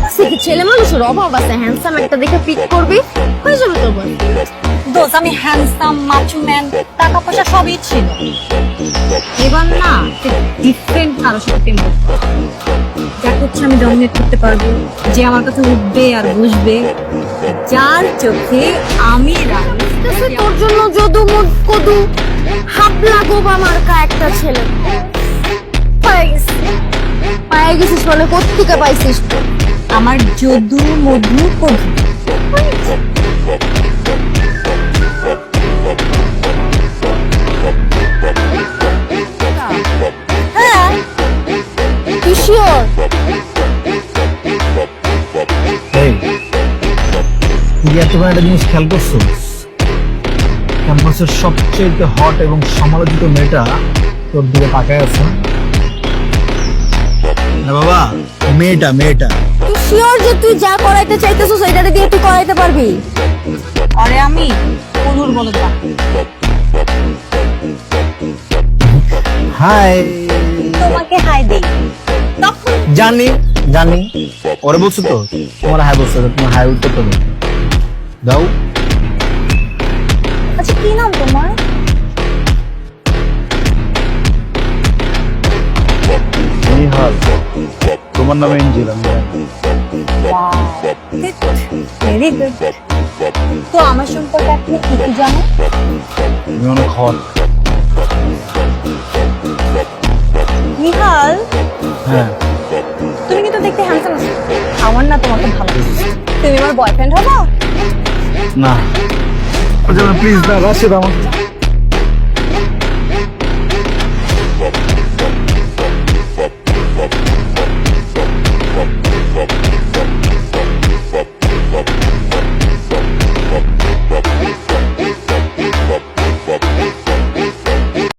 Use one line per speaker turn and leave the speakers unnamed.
দেখছি কি ছেলে মানুষের অভাব আছে, হ্যান্ডসাম একটা দেখে পিক করবি, হয়ে যাবে তো বল।
দোষ আমি হ্যান্ডসাম মাচুম্যান টাকা পয়সা সবই ছিল, এবার না ডিফারেন্ট কারোর সাথে প্রেম করতে হবে। যাকে হচ্ছে আমি ডমিনেট করতে পারবো, যে আমার কাছে উঠবে আর বুঝবে, যার চোখে আমি রানী।
দেখছি তোর জন্য যদু মুদ কদু হাবলা গোবা মার্কা একটা ছেলে পায়ে গেছিস মানে কোত্থেকে পাইছিস?
আমার যদু মধু কধু। হ্যাঁ,
তুই শিওর?
এই তুই এতবার একটা জিনিস খেয়াল করছো, ক্যাম্পাসের সবচেয়ে হট এবং সমালোচিত মেয়েটা তোর দিকে তাকায় আছে না বাবা? মেয়েটা
তুই শিওর যে তুই যা করাইতে চাইতেছিস সেটাতে দিয়ে তুই করাইতে পারবি?
আরে আমি কনুর বলে দাও।
হাই।
তোমাকে হাই দেই তখন
জানি ওরে বলছো তো, তোমার হাই বলছো, তোমার হাই উঠতে তো দাও।
আচ্ছা কি নাম তোমার?
নিহাল। তোমার নাম এঞ্জেল।
Very good. তো আমার সম্পর্কে আপনি কি কি জানেন?
তুমি অনেক হট।
নিহাল,
হ্যাঁ।
তুমি কিন্তু দেখতে হ্যান্ডসাম আছো, আমার না তোমাকে ভালো লাগছে। তুমি আমার বয়ফ্রেন্ড হবো?
না প্লিজ না, রাশিদ আমাকে